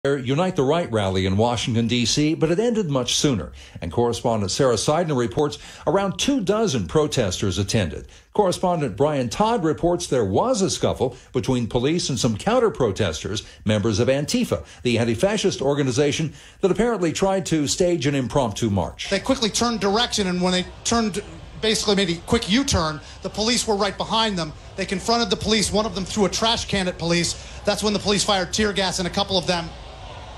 Unite the Right rally in Washington, D.C., but it ended much sooner. And correspondent Sarah Seidner reports around 24 protesters attended. Correspondent Brian Todd reports there was a scuffle between police and some counter-protesters, members of Antifa, the anti-fascist organization that apparently tried to stage an impromptu march. They quickly turned direction, and when they turned, basically made a quick U-turn, the police were right behind them. They confronted the police. One of them threw a trash can at police. That's when the police fired tear gas, and a couple of them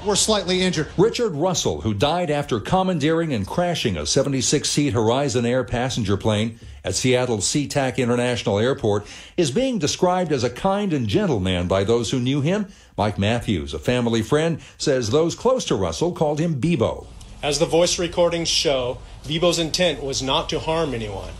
were slightly injured. Richard Russell, who died after commandeering and crashing a 76-seat Horizon Air passenger plane at Seattle's SeaTac International Airport, is being described as a kind and gentle man by those who knew him. Mike Matthews, a family friend, says those close to Russell called him Bebo. As the voice recordings show, Bebo's intent was not to harm anyone.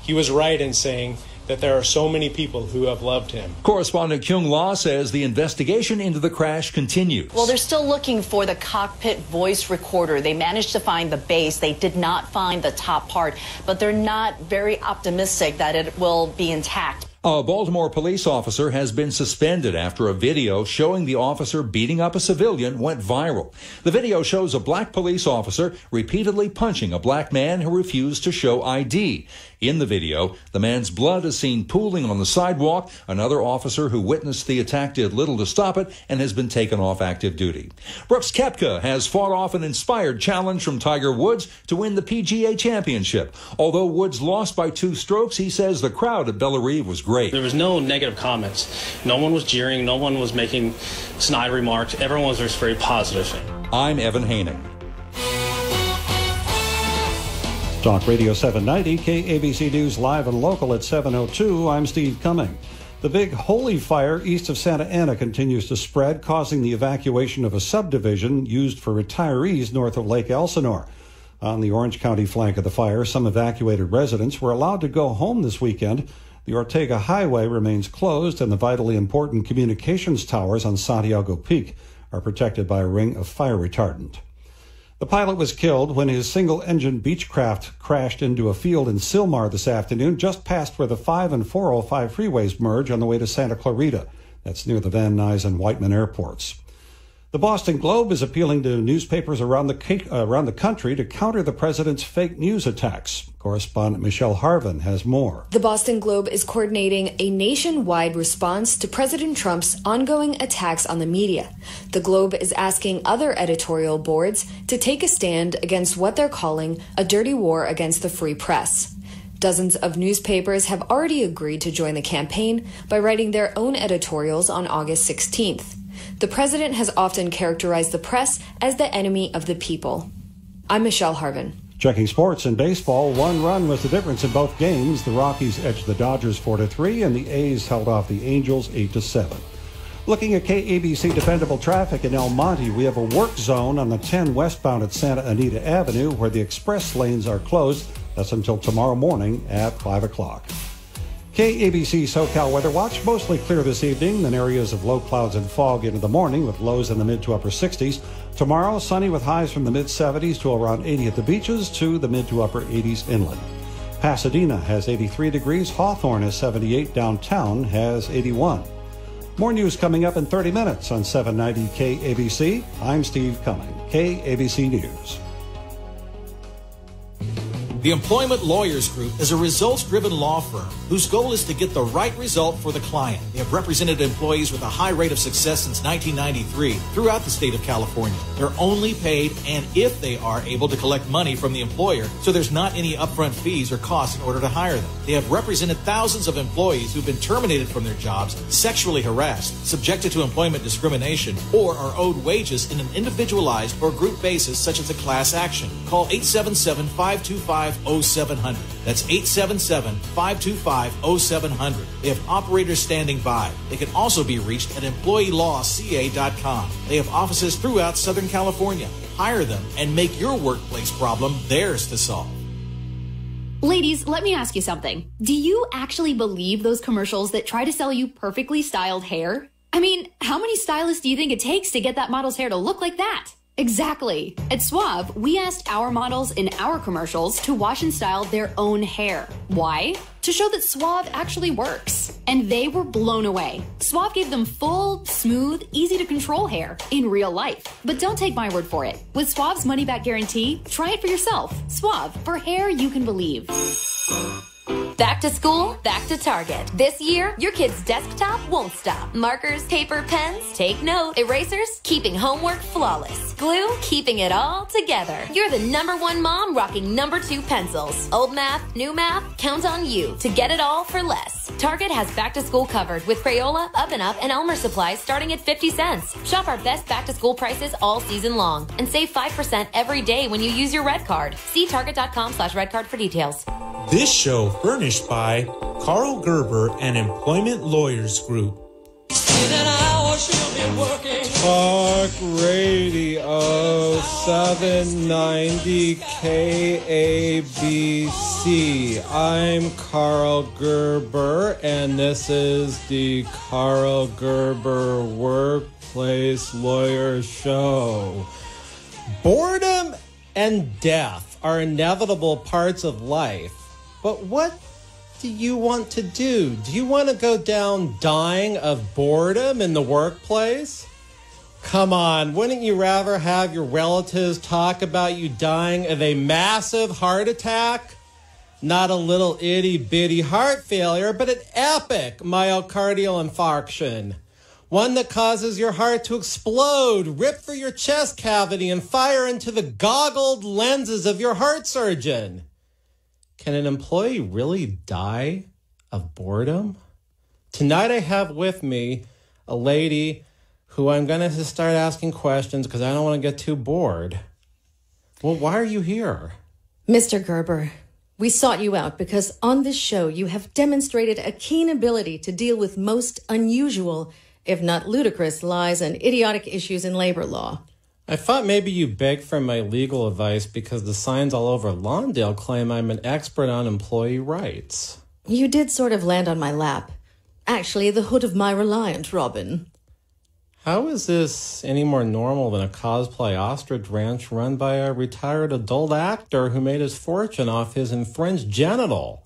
He was right in saying that there are so many people who have loved him. Correspondent Kyung La says the investigation into the crash continues. Well, they're still looking for the cockpit voice recorder. They managed to find the base. They did not find the top part, but they're not very optimistic that it will be intact. A Baltimore police officer has been suspended after a video showing the officer beating up a civilian went viral. The video shows a black police officer repeatedly punching a black man who refused to show ID. In the video, the man's blood is seen pooling on the sidewalk. Another officer who witnessed the attack did little to stop it and has been taken off active duty. Brooks Koepka has fought off an inspired challenge from Tiger Woods to win the PGA Championship. Although Woods lost by 2 strokes, he says the crowd at Bellerive was great. There was no negative comments. No one was jeering. No one was making snide remarks. Everyone was just very positive. I'm Evan Haining. Talk Radio 790, KABC News live and local at 7:02. I'm Steve Cumming. The big holy fire east of Santa Ana continues to spread, causing the evacuation of a subdivision used for retirees north of Lake Elsinore. On the Orange County flank of the fire, some evacuated residents were allowed to go home this weekend. The Ortega Highway remains closed, and the vitally important communications towers on Santiago Peak are protected by a ring of fire retardant. The pilot was killed when his single-engine Beechcraft crashed into a field in Sylmar this afternoon, just past where the 5 and 405 freeways merge on the way to Santa Clarita. That's near the Van Nuys and Whiteman airports. The Boston Globe is appealing to newspapers around the country to counter the president's fake news attacks. Correspondent Michelle Harvin has more. The Boston Globe is coordinating a nationwide response to President Trump's ongoing attacks on the media. The Globe is asking other editorial boards to take a stand against what they're calling a dirty war against the free press. Dozens of newspapers have already agreed to join the campaign by writing their own editorials on August 16th. The president has often characterized the press as the enemy of the people. I'm Michelle Harvin. Checking sports and baseball, 1 run was the difference in both games. The Rockies edged the Dodgers 4-3, and the A's held off the Angels 8-7. Looking at KABC dependable traffic in El Monte, we have a work zone on the 10 westbound at Santa Anita Avenue where the express lanes are closed. That's until tomorrow morning at 5 o'clock. KABC SoCal Weather Watch, mostly clear this evening, then areas of low clouds and fog into the morning with lows in the mid to upper 60s. Tomorrow, sunny with highs from the mid 70s to around 80 at the beaches to the mid to upper 80s inland. Pasadena has 83 degrees, Hawthorne has 78, downtown has 81. More news coming up in 30 minutes on 790 KABC. I'm Steve Cumming, KABC News. The Employment Lawyers Group is a results-driven law firm whose goal is to get the right result for the client. They have represented employees with a high rate of success since 1993 throughout the state of California. They're only paid and if they are able to collect money from the employer, so there's not any upfront fees or costs in order to hire them. They have represented thousands of employees who've been terminated from their jobs, sexually harassed, subjected to employment discrimination, or are owed wages in an individualized or group basis such as a class action. Call 877-525-0700. That's 877-525-0700. They have operators standing by. They can also be reached at employeelawca.com. They have offices throughout Southern California. Hire them and make your workplace problem theirs to solve. Ladies, let me ask you something. Do you actually believe those commercials that try to sell you perfectly styled hair? I mean, how many stylists do you think it takes to get that model's hair to look like that? Exactly. At Suave, we asked our models in our commercials to wash and style their own hair. Why? To show that Suave actually works. And they were blown away. Suave gave them full, smooth, easy to control hair in real life. But don't take my word for it. With Suave's money-back guarantee, try it for yourself. Suave, for hair you can believe. Back to school, back to Target. This year, your kid's desktop won't stop. Markers, paper, pens, take note. Erasers, keeping homework flawless. Glue, keeping it all together. You're the #1 mom rocking #2 pencils. Old math, new math, count on you to get it all for less. Target has back to school covered with Crayola, Up and Up, and Elmer supplies starting at 50 cents. Shop our best back to school prices all season long and save 5% every day when you use your Red Card. See target.com/redcard for details. This show furnished by Karl Gerber and Employment Lawyers Group. Talk Radio 790 KABC. I'm Karl Gerber, and this is the Karl Gerber Workplace Lawyer Show. Boredom and death are inevitable parts of life. But what do you want to do? Do you want to go down dying of boredom in the workplace? Come on, wouldn't you rather have your relatives talk about you dying of a massive heart attack? Not a little itty-bitty heart failure, but an epic myocardial infarction. One that causes your heart to explode, rip through your chest cavity, and fire into the goggled lenses of your heart surgeon. Can an employee really die of boredom? Tonight I have with me a lady who I'm going to start asking questions because I don't want to get too bored. Well, why are you here? Mr. Gerber, we sought you out because on this show you have demonstrated a keen ability to deal with most unusual, if not ludicrous, lies and idiotic issues in labor law. I thought maybe you begged for my legal advice because the signs all over Lawndale claim I'm an expert on employee rights. You did sort of land on my lap. Actually, the hood of my Reliant, Robin. How is this any more normal than a cosplay ostrich ranch run by a retired adult actor who made his fortune off his infringed genital?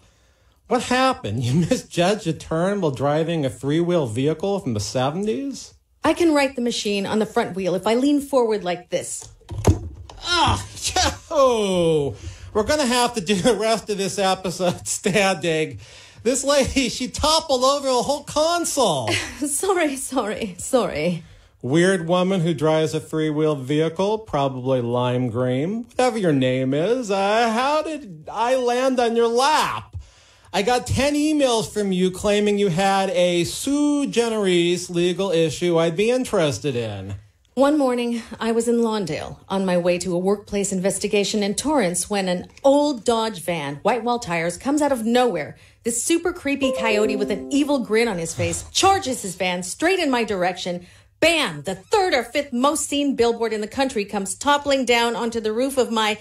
What happened? You misjudged a turn while driving a three-wheel vehicle from the 70s? I can right the machine on the front wheel if I lean forward like this. Oh, we're going to have to do the rest of this episode standing. This lady, she toppled over the whole console. Sorry. Weird woman who drives a three-wheel vehicle, probably lime green, whatever your name is. How did I land on your lap? I got 10 emails from you claiming you had a sui generis legal issue I'd be interested in. One morning, I was in Lawndale on my way to a workplace investigation in Torrance when an old Dodge van, white wall tires, comes out of nowhere. This super creepy coyote with an evil grin on his face charges his van straight in my direction. Bam! The 3rd or 5th most seen billboard in the country comes toppling down onto the roof of my...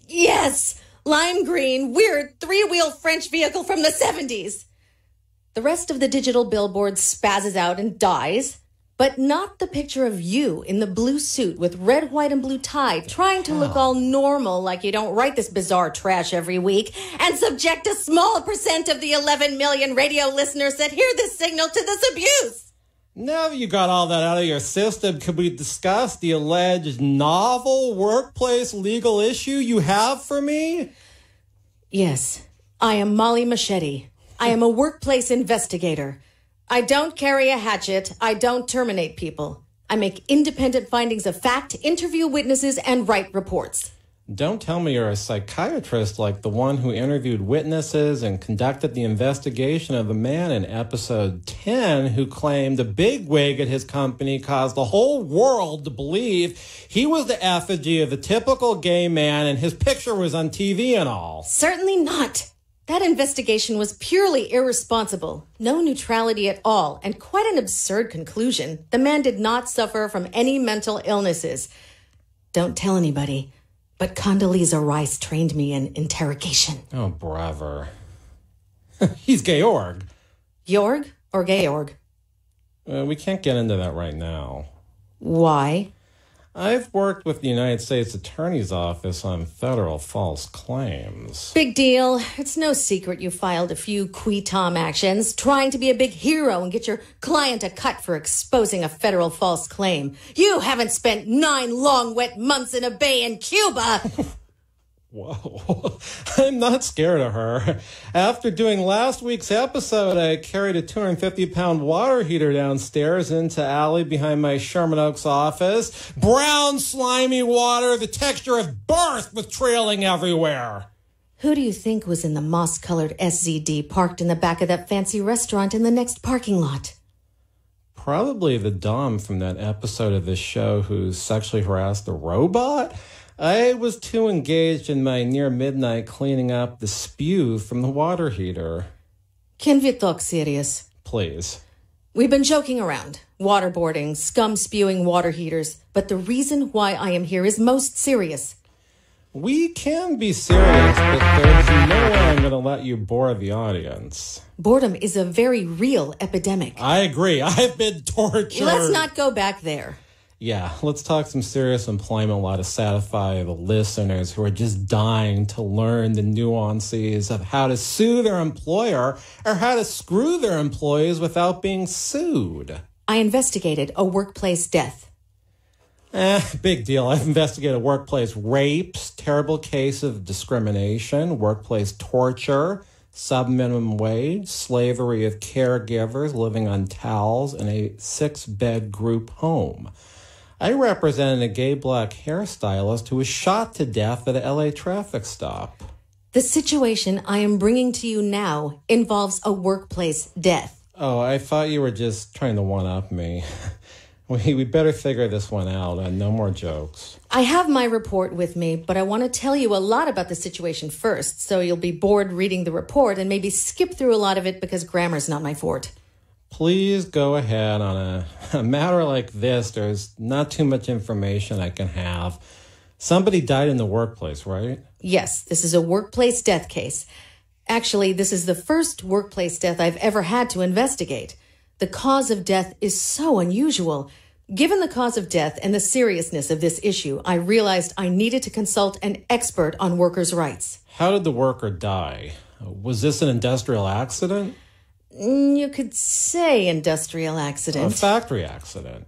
Yes! Lime green, weird, three-wheel French vehicle from the 70s. The rest of the digital billboard spazzes out and dies, but not the picture of you in the blue suit with red, white, and blue tie, trying to look all normal like you don't write this bizarre trash every week and subject a small percent of the 11 million radio listeners that hear this signal to this abuse. Now that you got all that out of your system, could we discuss the alleged novel workplace legal issue you have for me? Yes, I am Molly Machete. I am a workplace investigator. I don't carry a hatchet. I don't terminate people. I make independent findings of fact, interview witnesses, and write reports. Don't tell me you're a psychiatrist like the one who interviewed witnesses and conducted the investigation of the man in episode 10 who claimed a bigwig at his company caused the whole world to believe he was the effigy of a typical gay man and his picture was on TV and all. Certainly not. That investigation was purely irresponsible. No neutrality at all, and quite an absurd conclusion. The man did not suffer from any mental illnesses. Don't tell anybody. But Condoleezza Rice trained me in interrogation. Oh, brother. He's Georg. Jorg or Georg? We can't get into that right now. Why? I've worked with the United States Attorney's Office on federal false claims. Big deal. It's no secret you filed a few qui tam actions, trying to be a big hero and get your client a cut for exposing a federal false claim. You haven't spent 9 long, wet months in a bay in Cuba. Whoa, I'm not scared of her. After doing last week's episode, I carried a 250-pound water heater downstairs into alley behind my Sherman Oaks office. Brown, slimy water, the texture of birth was trailing everywhere. Who do you think was in the moss-colored SZD parked in the back of that fancy restaurant in the next parking lot? Probably the Dom from that episode of this show who sexually harassed the robot. I was too engaged in my near midnight cleaning up the spew from the water heater. Can we talk serious? Please. We've been joking around, waterboarding, scum-spewing water heaters, but the reason why I am here is most serious. We can be serious, but there's no way I'm going to let you bore the audience. Boredom is a very real epidemic. I agree. I've been tortured. Let's not go back there. Yeah, let's talk some serious employment law to satisfy the listeners who are just dying to learn the nuances of how to sue their employer or how to screw their employees without being sued. I investigated a workplace death. Big deal. I've investigated workplace rapes, terrible case of discrimination, workplace torture, sub-minimum wage, slavery of caregivers living on towels in a 6-bed group home. I represented a gay black hairstylist who was shot to death at a LA traffic stop. The situation I am bringing to you now involves a workplace death. Oh, I thought you were just trying to one-up me. We better figure this one out, and no more jokes. I have my report with me, but I want to tell you a lot about the situation first, so you'll be bored reading the report and maybe skip through a lot of it because grammar's not my forte. Please go ahead. On a matter like this, there's not too much information I can have. Somebody died in the workplace, right? Yes, this is a workplace death case. Actually, this is the first workplace death I've ever had to investigate. The cause of death is so unusual. Given the cause of death and the seriousness of this issue, I realized I needed to consult an expert on workers' rights. How did the worker die? Was this an industrial accident? You could say industrial accident. A factory accident.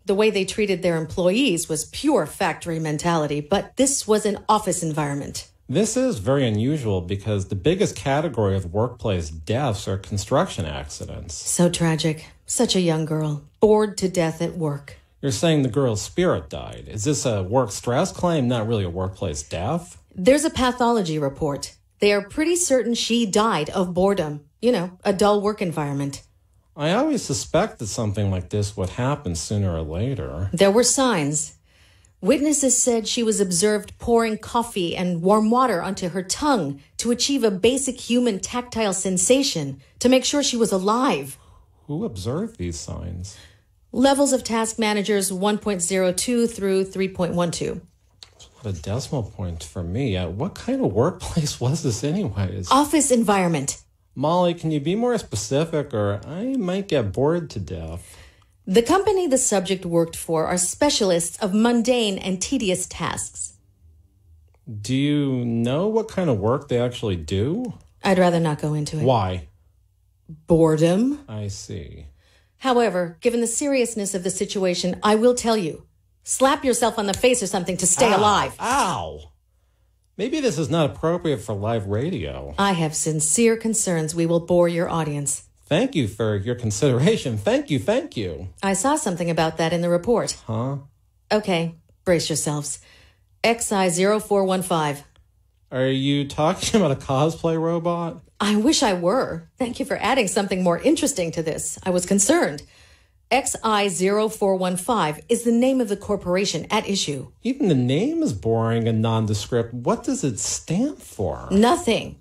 The way they treated their employees was pure factory mentality, but this was an office environment. This is very unusual because the biggest category of workplace deaths are construction accidents. So tragic. Such a young girl, bored to death at work. You're saying the girl's spirit died. Is this a work stress claim, not really a workplace death? There's a pathology report. They are pretty certain she died of boredom. You know, a dull work environment. I always suspected something like this would happen sooner or later. There were signs. Witnesses said she was observed pouring coffee and warm water onto her tongue to achieve a basic human tactile sensation to make sure she was alive. Who observed these signs? Levels of task managers 1.02 through 3.12. What a decimal point for me. What kind of workplace was this anyways? Office environment. Molly, can you be more specific or I might get bored to death? The company the subject worked for are specialists of mundane and tedious tasks. Do you know what kind of work they actually do? I'd rather not go into it. Why? Boredom. I see. However, given the seriousness of the situation, I will tell you. Slap yourself on the face or something to stay alive. Ow! Maybe this is not appropriate for live radio. I have sincere concerns we will bore your audience. Thank you for your consideration. Thank you. I saw something about that in the report. Huh? Okay, brace yourselves. XI0415. Are you talking about a cosplay robot? I wish I were. Thank you for adding something more interesting to this. I was concerned. XI0415 is the name of the corporation at issue. Even the name is boring and nondescript. What does it stand for? Nothing.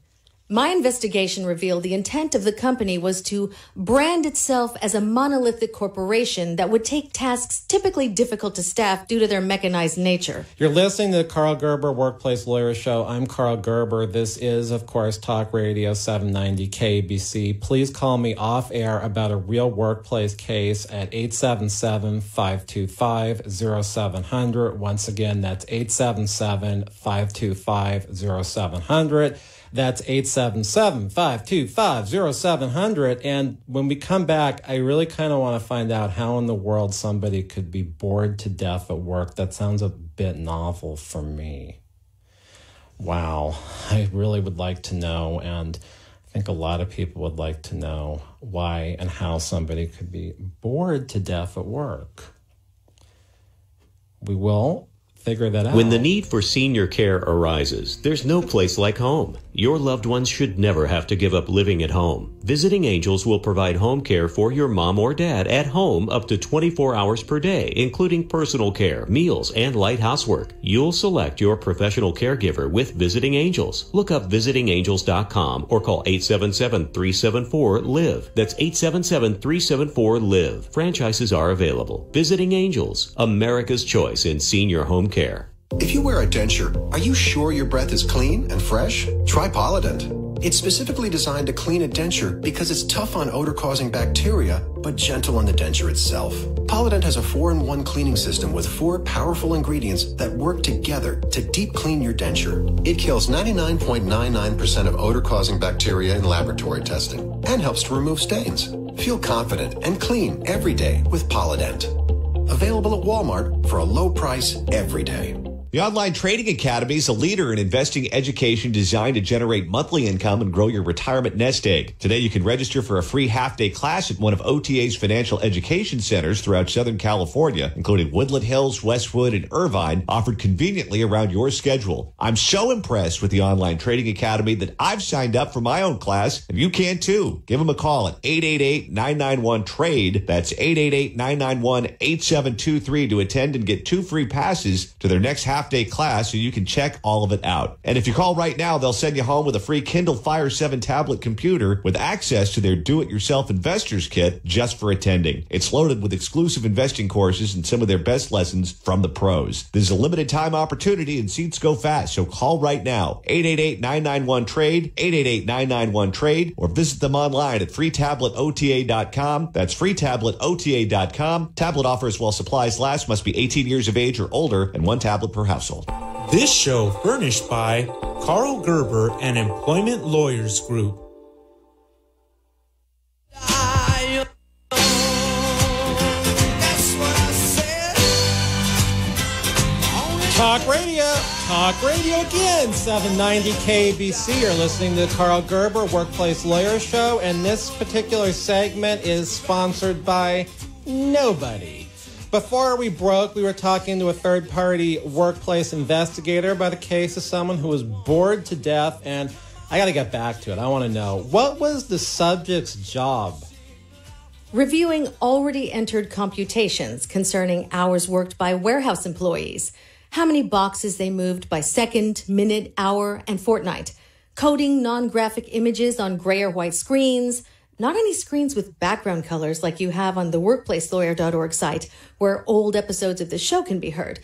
My investigation revealed the intent of the company was to brand itself as a monolithic corporation that would take tasks typically difficult to staff due to their mechanized nature. You're listening to the Karl Gerber Workplace Lawyer Show. I'm Karl Gerber. This is, of course, Talk Radio 790 KABC. Please call me off air about a real workplace case at 877-525-0700. Once again, that's 877-525-0700. That's 877-525-0700. And when we come back, I really kind of want to find out how in the world somebody could be bored to death at work. That sounds a bit novel for me. Wow. I really would like to know, and I think a lot of people would like to know why and how somebody could be bored to death at work. We will figure that out. When the need for senior care arises, there's no place like home. Your loved ones should never have to give up living at home. Visiting Angels will provide home care for your mom or dad at home up to 24 hours per day, including personal care, meals, and light housework. You'll select your professional caregiver with Visiting Angels. Look up visitingangels.com or call 877-374-LIVE. That's 877-374-LIVE. Franchises are available. Visiting Angels, America's choice in senior home care. If you wear a denture, are you sure your breath is clean and fresh? Try Polident. It's specifically designed to clean a denture because it's tough on odor-causing bacteria, but gentle on the denture itself. Polident has a 4-in-1 cleaning system with 4 powerful ingredients that work together to deep clean your denture. It kills 99.99% of odor-causing bacteria in laboratory testing and helps to remove stains. Feel confident and clean every day with Polident. Available at Walmart for a low price every day. The Online Trading Academy is a leader in investing education designed to generate monthly income and grow your retirement nest egg. Today, you can register for a free half-day class at one of OTA's financial education centers throughout Southern California, including Woodland Hills, Westwood, and Irvine, offered conveniently around your schedule. I'm so impressed with the Online Trading Academy that I've signed up for my own class, and you can too. Give them a call at 888-991-TRADE. That's 888-991-8723 to attend and get 2 free passes to their next half-day class so you can check all of it out. And if you call right now, they'll send you home with a free Kindle Fire 7 tablet computer with access to their do-it-yourself investors kit just for attending. It's loaded with exclusive investing courses and some of their best lessons from the pros. This is a limited time opportunity and seats go fast, so call right now. 888-991-TRADE, 888-991-TRADE, or visit them online at freetabletota.com. That's freetabletota.com. Tablet offers while supplies last, must be 18 years of age or older, and 1 tablet per household. This show furnished by Karl Gerber and Employment Lawyers Group. Talk radio again, 790 KABC. You're listening to the Karl Gerber Workplace Lawyer Show, and this particular segment is sponsored by nobody. Before we broke, we were talking to a third-party workplace investigator about a case of someone who was bored to death, and I got to get back to it. I want to know, what was the subject's job? Reviewing already entered computations concerning hours worked by warehouse employees, how many boxes they moved by second, minute, hour, and fortnight, coding non-graphic images on gray or white screens, not any screens with background colors like you have on the workplacelawyer.org site, where old episodes of the show can be heard.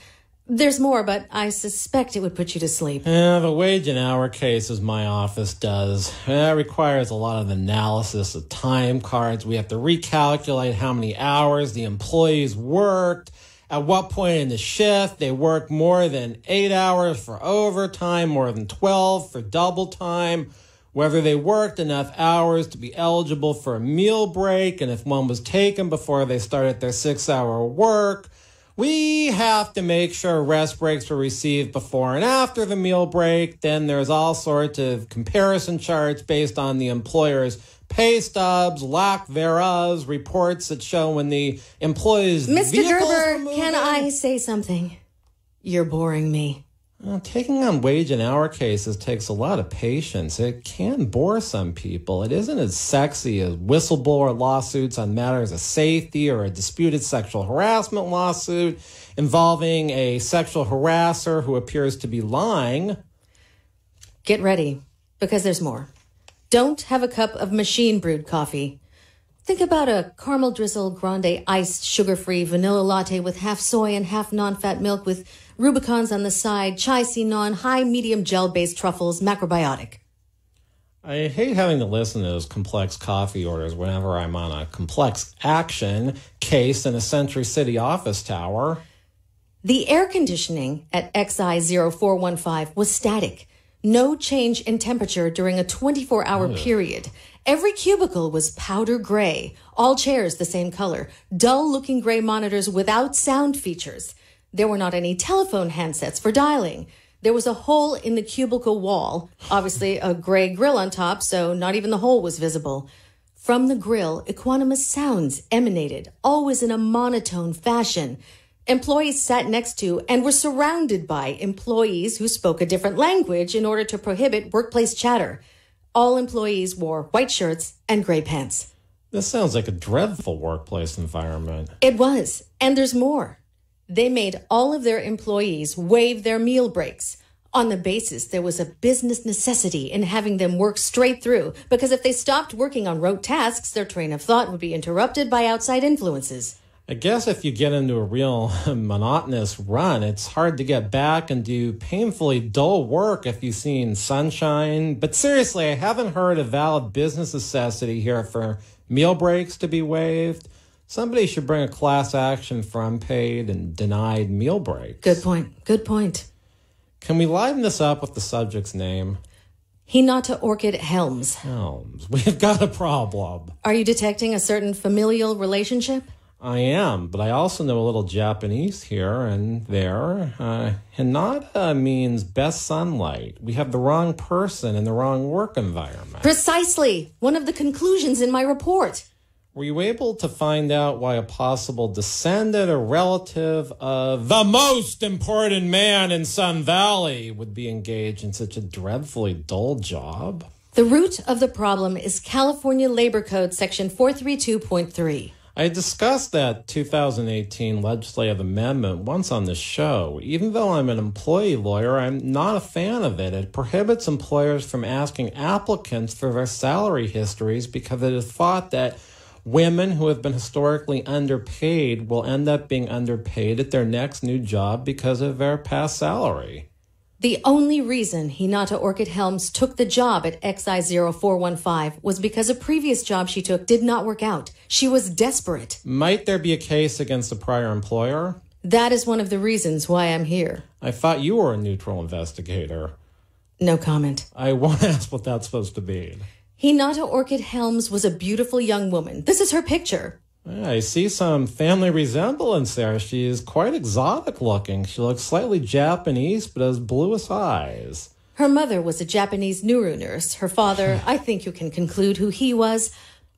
There's more, but I suspect it would put you to sleep. The wage and hour cases my office does. It requires a lot of analysis of time cards. We have to recalculate how many hours the employees worked, at what point in the shift they work more than 8 hours for overtime, more than 12 for double time, whether they worked enough hours to be eligible for a meal break, and if one was taken before they started their 6-hour work. We have to make sure rest breaks were received before and after the meal break. Then there's all sorts of comparison charts based on the employer's pay stubs, lack thereof, reports that show when the employee's Mr. Gerber, can I say something? You're boring me. Taking on wage and hour cases takes a lot of patience. It can bore some people. It isn't as sexy as whistleblower lawsuits on matters of safety or a disputed sexual harassment lawsuit involving a sexual harasser who appears to be lying. Get ready, because there's more. Don't have a cup of machine-brewed coffee. Think about a caramel drizzle grande iced sugar-free vanilla latte with half soy and half non-fat milk with Rubicons on the side, chai non, high medium gel-based truffles, macrobiotic. I hate having to listen to those complex coffee orders whenever I'm on a complex action case in a Century City office tower. The air conditioning at XI0415 was static. No change in temperature during a 24-hour period. Every cubicle was powder gray. All chairs the same color. Dull-looking gray monitors without sound features. There were not any telephone handsets for dialing. There was a hole in the cubicle wall. Obviously, a gray grill on top, so not even the hole was visible. From the grill, equanimous sounds emanated, always in a monotone fashion. Employees sat next to and were surrounded by employees who spoke a different language in order to prohibit workplace chatter. All employees wore white shirts and gray pants. This sounds like a dreadful workplace environment. It was, and there's more. They made all of their employees waive their meal breaks on the basis there was a business necessity in having them work straight through, because if they stopped working on rote tasks, their train of thought would be interrupted by outside influences. I guess if you get into a real monotonous run, it's hard to get back and do painfully dull work if you've seen sunshine. But seriously, I haven't heard a valid business necessity here for meal breaks to be waived. Somebody should bring a class action for unpaid and denied meal breaks. Good point. Good point. Can we liven this up with the subject's name? Hinata Orchid Helms. Helms. We've got a problem. Are you detecting a certain familial relationship? I am, but I also know a little Japanese here and there. Hinata means best sunlight. We have the wrong person in the wrong work environment. Precisely. One of the conclusions in my report. Were you able to find out why a possible descendant or relative of the most important man in Sun Valley would be engaged in such a dreadfully dull job? The root of the problem is California Labor Code Section 432.3. I discussed that 2018 legislative amendment once on the show. Even though I'm an employee lawyer, I'm not a fan of it. It prohibits employers from asking applicants for their salary histories because it is thought that women who have been historically underpaid will end up being underpaid at their next new job because of their past salary. The only reason Hinata Orchid Helms took the job at XI0415 was because a previous job she took did not work out. She was desperate. Might there be a case against the prior employer? That is one of the reasons why I'm here. I thought you were a neutral investigator. No comment. I won't ask what that's supposed to mean. Hinata Orchid Helms was a beautiful young woman. This is her picture. I see some family resemblance there. She is quite exotic looking. She looks slightly Japanese, but has bluish eyes. Her mother was a Japanese neuro nurse. Her father, I think you can conclude who he was.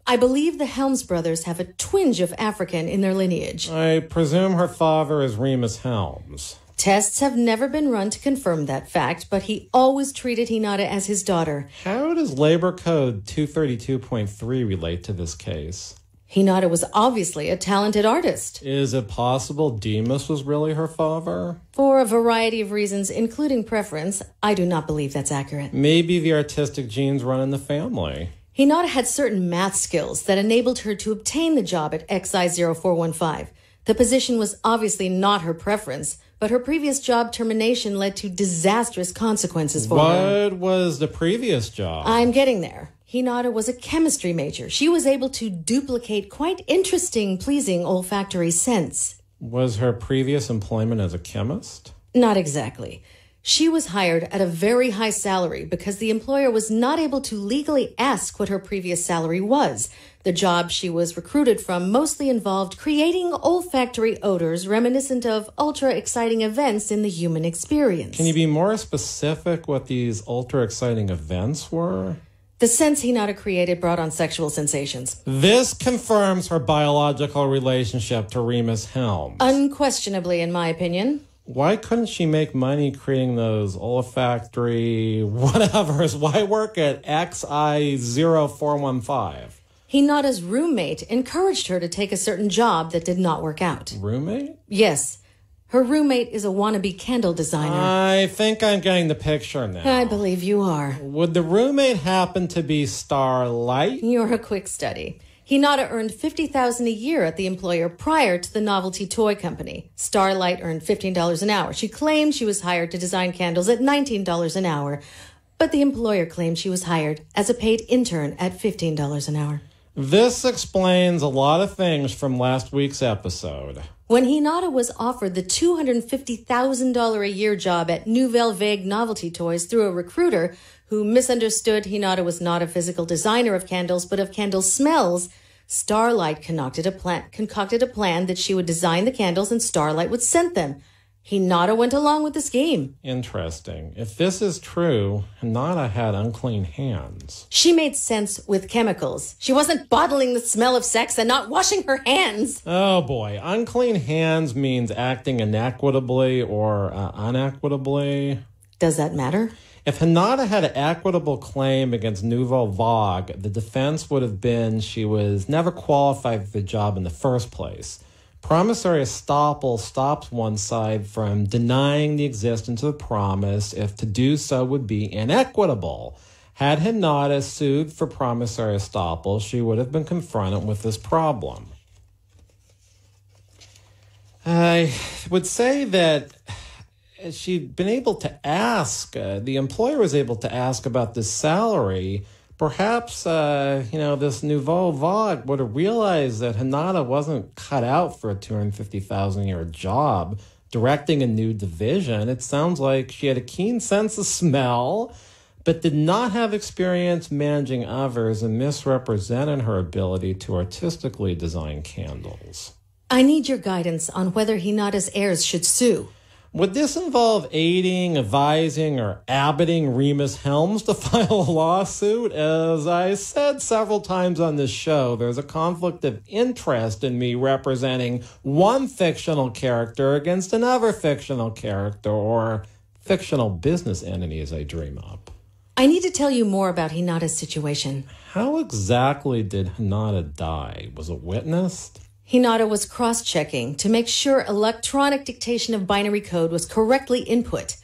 I believe the Helms brothers have a twinge of African in their lineage. I presume her father is Rhemus Helms. Tests have never been run to confirm that fact, but he always treated Hinata as his daughter. How does Labor Code 232.3 relate to this case? Hinata was obviously a talented artist. Is it possible Demas was really her father? For a variety of reasons, including preference, I do not believe that's accurate. Maybe the artistic genes run in the family. Hinata had certain math skills that enabled her to obtain the job at XI0415. The position was obviously not her preference, but her previous job termination led to disastrous consequences for her. What was the previous job? I'm getting there. Hinata was a chemistry major. She was able to duplicate quite interesting, pleasing olfactory scents. Was her previous employment as a chemist? Not exactly. She was hired at a very high salary because the employer was not able to legally ask what her previous salary was. The job she was recruited from mostly involved creating olfactory odors reminiscent of ultra-exciting events in the human experience. Can you be more specific what these ultra-exciting events were? The scents Hinata created brought on sexual sensations. This confirms her biological relationship to Rhemus Helms. Unquestionably, in my opinion. Why couldn't she make money creating those olfactory whatevers? Why work at XI0415? Hinata's roommate encouraged her to take a certain job that did not work out. Roommate? Yes. Her roommate is a wannabe candle designer. I think I'm getting the picture now. I believe you are. Would the roommate happen to be Starlight? You're a quick study. Hinata earned $50,000 a year at the employer prior to the novelty toy company. Starlight earned $15 an hour. She claimed she was hired to design candles at $19 an hour, but the employer claimed she was hired as a paid intern at $15 an hour. This explains a lot of things from last week's episode. When Hinata was offered the $250,000 a year job at Nouvelle Vague Novelty Toys through a recruiter who misunderstood Hinata was not a physical designer of candles, but of candle smells, Starlight concocted a plan that she would design the candles and Starlight would scent them. Hinata went along with the scheme. Interesting. If this is true, Hinata had unclean hands. She made sense with chemicals. She wasn't bottling the smell of sex and not washing her hands. Oh boy, unclean hands means acting inequitably or unequitably. Does that matter? If Hinata had an equitable claim against Nouvelle Vague, the defense would have been she was never qualified for the job in the first place. Promissory estoppel stops one side from denying the existence of the promise if to do so would be inequitable. Had Hinata sued for promissory estoppel, she would have been confronted with this problem. I would say that she'd been able to ask, the employer was able to ask about this salary. Perhaps, this Nouvelle Vague would have realized that Hinata wasn't cut out for a $250,000 a year job directing a new division. It sounds like she had a keen sense of smell, but did not have experience managing others and misrepresented her ability to artistically design candles. I need your guidance on whether Hinata's heirs should sue. Would this involve aiding, advising, or abetting Rhemus Helms to file a lawsuit? As I said several times on this show, there's a conflict of interest in me representing one fictional character against another fictional character or fictional business entity as I dream up. I need to tell you more about Hinata's situation. How exactly did Hinata die? Was it witnessed? Hinata was cross-checking to make sure electronic dictation of binary code was correctly input.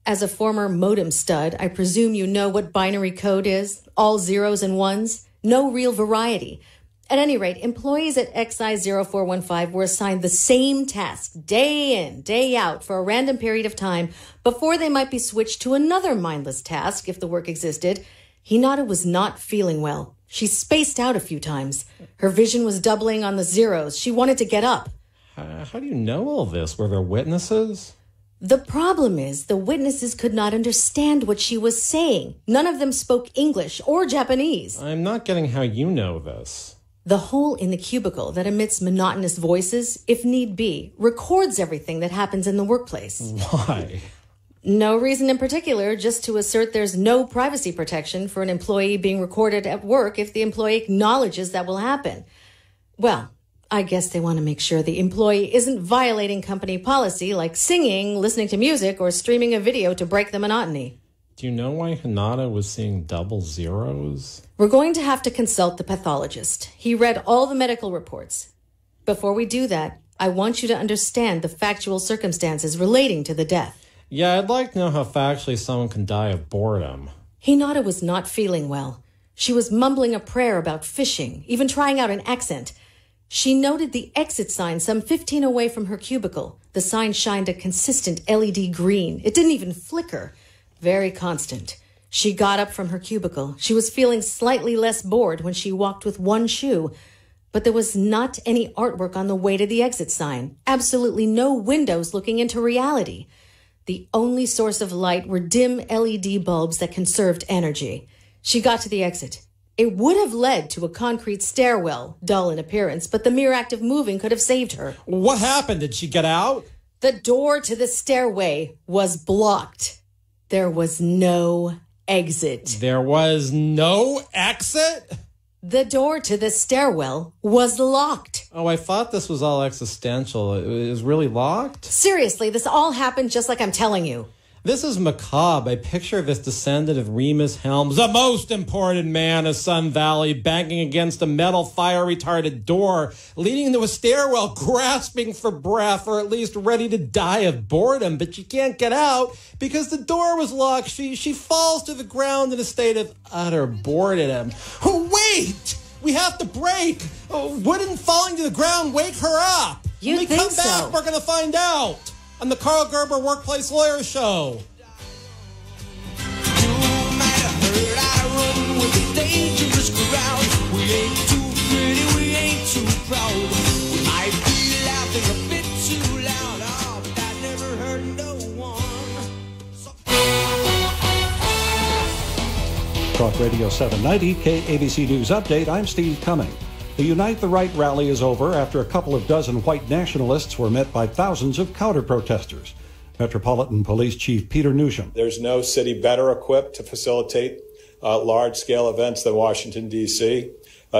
As a former modem stud, I presume you know what binary code is? All zeros and ones? No real variety. At any rate, employees at XI0415 were assigned the same task, day in, day out, for a random period of time before they might be switched to another mindless task if the work existed. Hinata was not feeling well. She spaced out a few times. Her vision was doubling on the zeros. She wanted to get up. How do you know all this? Were there witnesses? The problem is the witnesses could not understand what she was saying. None of them spoke English or Japanese. I'm not getting how you know this. The hole in the cubicle that emits monotonous voices, if need be, records everything that happens in the workplace. Why? No reason in particular, just to assert there's no privacy protection for an employee being recorded at work if the employee acknowledges that will happen. Well, I guess they want to make sure the employee isn't violating company policy like singing, listening to music, or streaming a video to break the monotony. Do you know why Hinata was seeing double zeros? We're going to have to consult the pathologist. He read all the medical reports. Before we do that, I want you to understand the factual circumstances relating to the death. Yeah, I'd like to know how factually someone can die of boredom. Hinata was not feeling well. She was mumbling a prayer about fishing, even trying out an accent. She noted the exit sign some 15 away from her cubicle. The sign shined a consistent LED green. It didn't even flicker. Very constant. She got up from her cubicle. She was feeling slightly less bored when she walked with one shoe. But there was not any artwork on the way to the exit sign. Absolutely no windows looking into reality. The only source of light were dim LED bulbs that conserved energy. She got to the exit. It would have led to a concrete stairwell, dull in appearance, but the mere act of moving could have saved her. What happened? Did she get out? The door to the stairway was blocked. There was no exit. There was no exit? The door to the stairwell was locked. Oh, I thought this was all existential. It was really locked? Seriously, this all happened just like I'm telling you. This is macabre. I picture this descendant of Rhemus Helms, the most important man of Sun Valley, banging against a metal fire-retarded door, leading into a stairwell, grasping for breath, or at least ready to die of boredom. But she can't get out because the door was locked. She falls to the ground in a state of utter boredom. Oh, wait! We have to break! Wouldn't falling to the ground wake her up? You think so? When we come back, we're going to find out on the Karl Gerber Workplace Lawyer Show. Talk Radio 790, KABC News Update. I'm Steve Cumming. The Unite the Right rally is over after a couple of dozen white nationalists were met by thousands of counter-protesters. Metropolitan Police Chief Peter Newsham. There's no city better equipped to facilitate large-scale events than Washington, D.C.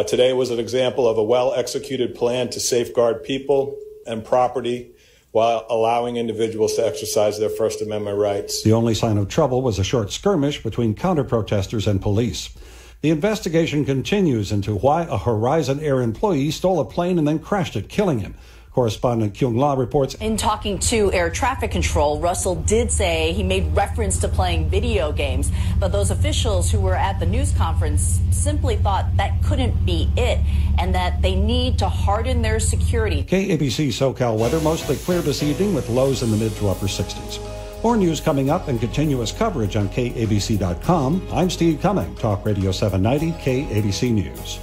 Today was an example of a well-executed plan to safeguard people and property while allowing individuals to exercise their First Amendment rights. The only sign of trouble was a short skirmish between counter-protesters and police. The investigation continues into why a Horizon Air employee stole a plane and then crashed it, killing him. Correspondent Kyung La reports. In talking to air traffic control, Russell did say he made reference to playing video games, but those officials who were at the news conference simply thought that couldn't be it and that they need to harden their security. KABC SoCal weather mostly clear this evening with lows in the mid to upper 60s. More news coming up and continuous coverage on KABC.com. I'm Steve Cumming, Talk Radio 790, KABC News.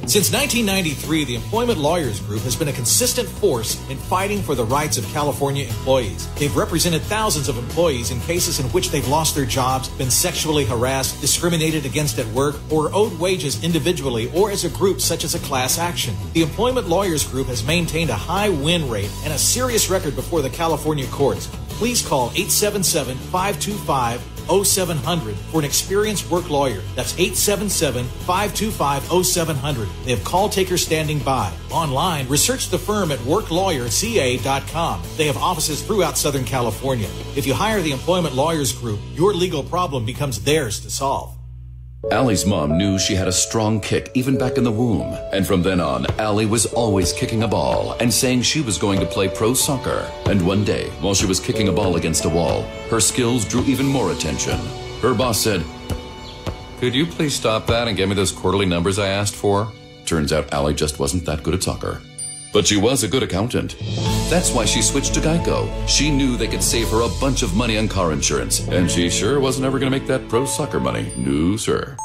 Since 1993, the Employment Lawyers Group has been a consistent force in fighting for the rights of California employees. They've represented thousands of employees in cases in which they've lost their jobs, been sexually harassed, discriminated against at work, or owed wages individually or as a group such as a class action. The Employment Lawyers Group has maintained a high win rate and a serious record before the California courts. Please call 877-525-0700 for an experienced work lawyer. That's 877-525-0700. They have call takers standing by. Online, research the firm at worklawyerca.com. They have offices throughout Southern California. If you hire the Employment Lawyers Group, your legal problem becomes theirs to solve. Allie's mom knew she had a strong kick even back in the womb. And from then on, Allie was always kicking a ball and saying she was going to play pro soccer. And one day, while she was kicking a ball against a wall, her skills drew even more attention. Her boss said, "Could you please stop that and get me those quarterly numbers I asked for?" Turns out Allie just wasn't that good at soccer. But she was a good accountant. That's why she switched to Geico. She knew they could save her a bunch of money on car insurance. And she sure wasn't ever going to make that pro soccer money. No, sir.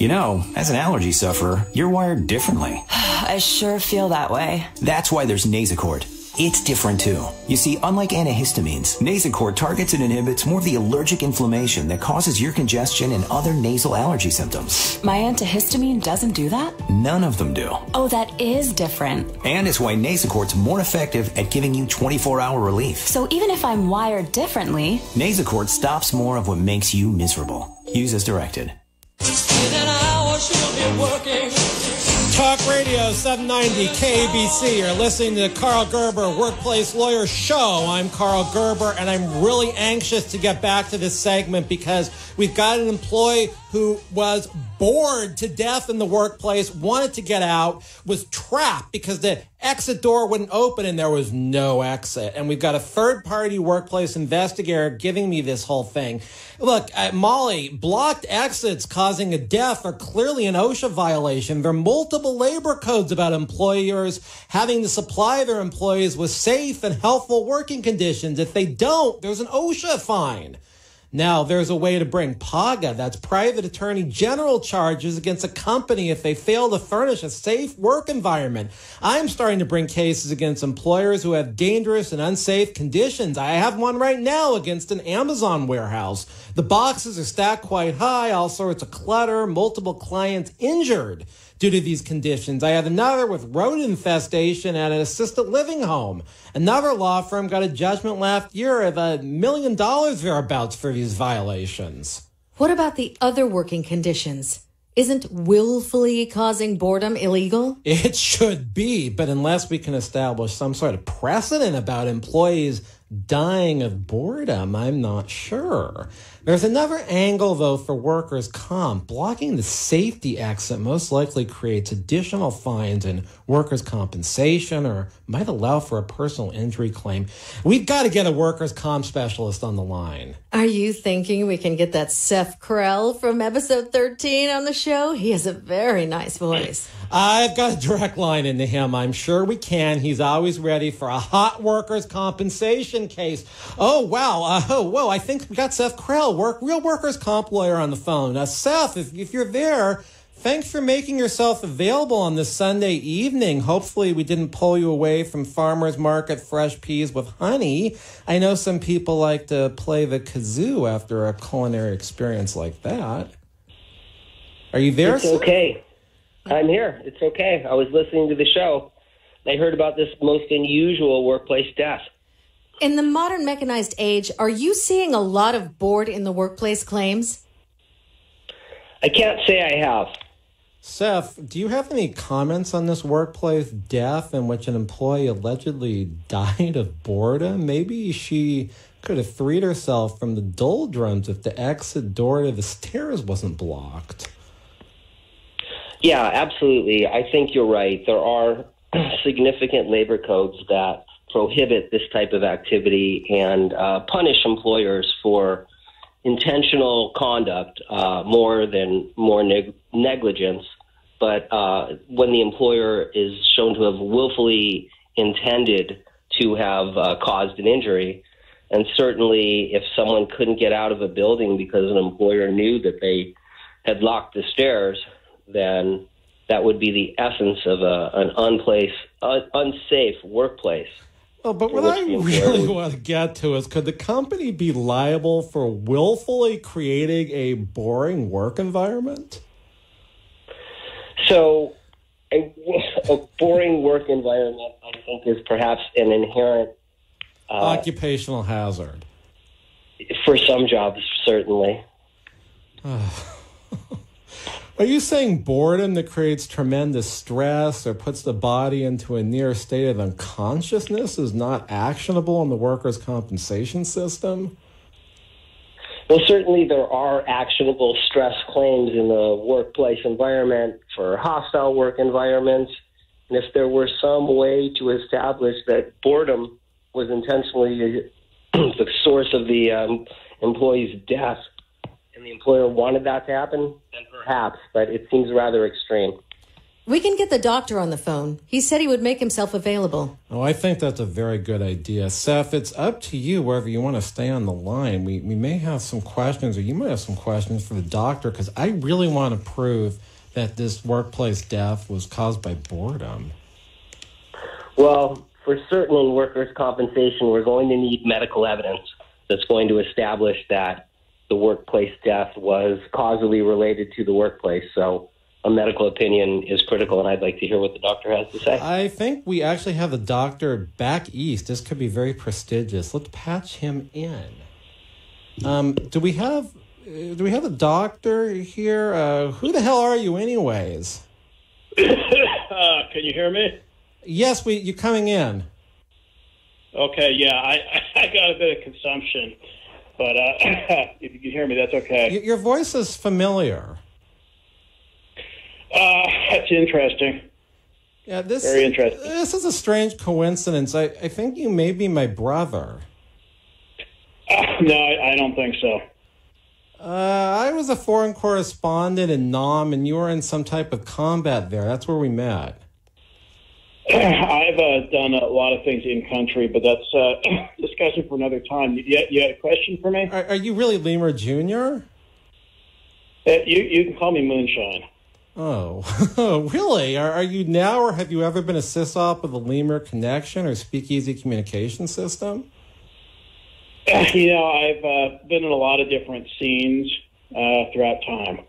You know, as an allergy sufferer, you're wired differently. I sure feel that way. That's why there's Nasacort. It's different too. You see, unlike antihistamines, Nasacort targets and inhibits more of the allergic inflammation that causes ear congestion and other nasal allergy symptoms. My antihistamine doesn't do that? None of them do. Oh, that is different. And it's why Nasacort's more effective at giving you 24-hour relief. So even if I'm wired differently, Nasacort stops more of what makes you miserable. Use as directed. Talk Radio 790 KABC. You're listening to the Karl Gerber Workplace Lawyer Show. I'm Karl Gerber, and I'm really anxious to get back to this segment because we've got an employee who was bored to death in the workplace, wanted to get out, was trapped because the exit door wouldn't open and there was no exit. And we've got a third-party workplace investigator giving me this whole thing. Look, Molly, blocked exits causing a death are clearly an OSHA violation. There are multiple labor codes about employers having to supply their employees with safe and healthful working conditions. If they don't, there's an OSHA fine. Now, there's a way to bring PAGA, that's private attorney general charges against a company if they fail to furnish a safe work environment. I'm starting to bring cases against employers who have dangerous and unsafe conditions. I have one right now against an Amazon warehouse. The boxes are stacked quite high, all sorts of clutter, multiple clients injured due to these conditions. I have another with rodent infestation at an assisted living home. Another law firm got a judgment last year of $1 million thereabouts for these violations. What about the other working conditions? Isn't willfully causing boredom illegal? It should be, but unless we can establish some sort of precedent about employees dying of boredom, I'm not sure. There's another angle, though, for workers' comp. Blocking the safety exit most likely creates additional fines in workers' compensation or might allow for a personal injury claim. We've got to get a workers' comp specialist on the line. Are you thinking we can get that Seth Krell from episode 13 on the show? He has a very nice voice. I've got a direct line into him. I'm sure we can. He's always ready for a hot workers' compensation case. Oh, wow. Whoa, I think we got Seth Krell, real workers' comp lawyer on the phone. Seth, if you're there, thanks for making yourself available on this Sunday evening. Hopefully we didn't pull you away from farmer's market fresh peas with honey. I know some people like to play the kazoo after a culinary experience like that. Are you there, It's okay. I'm here. It's okay. I was listening to the show. I heard about this most unusual workplace death. In the modern mechanized age, are you seeing a lot of bored in the workplace claims? I can't say I have. Seth, do you have any comments on this workplace death in which an employee allegedly died of boredom? Maybe she could have freed herself from the doldrums if the exit door to the stairs wasn't blocked. Yeah, absolutely. I think you're right. There are significant labor codes that prohibit this type of activity and punish employers for intentional conduct more negligence. But when the employer is shown to have willfully intended to have caused an injury, and certainly if someone couldn't get out of a building because an employer knew that they had locked the stairs, then that would be the essence of an unsafe workplace. Well, but what I really want to get to is, could the company be liable for willfully creating a boring work environment? So a boring work environment, I think, is perhaps an inherent occupational hazard. For some jobs, certainly. Are you saying boredom that creates tremendous stress or puts the body into a near state of unconsciousness is not actionable in the workers' compensation system? Well, certainly there are actionable stress claims in the workplace environment for hostile work environments. And if there were some way to establish that boredom was intentionally the source of the employee's death, and the employer wanted that to happen, then perhaps, but it seems rather extreme. We can get the doctor on the phone. He said he would make himself available. Oh, I think that's a very good idea. Seth, it's up to you wherever you want to stay on the line. We may have some questions, or you might have some questions for the doctor, because I really want to prove that this workplace death was caused by boredom. Well, for certain in workers' compensation, we're going to need medical evidence that's going to establish that the workplace death was causally related to the workplace. So a medical opinion is critical, and I'd like to hear what the doctor has to say. I think we actually have the doctor back east. This could be very prestigious. Let's patch him in. Do we have a doctor here? Who the hell are you anyways? Can you hear me? Yes, you're coming in. Okay, yeah, I got a bit of consumption. But if you can hear me, that's okay. Your voice is familiar. That's interesting. Yeah, very interesting. This is a strange coincidence. I think you may be my brother. No, I don't think so. I was a foreign correspondent in Nam, and you were in some type of combat there. That's where we met. I've done a lot of things in country, but that's discussion for another time. You had a question for me? Are you really Lemur Jr.? You can call me Moonshine. Oh, really? Are you now, or have you ever been a sysop with the Lemur Connection or Speakeasy Communication System? You know, I've been in a lot of different scenes throughout time.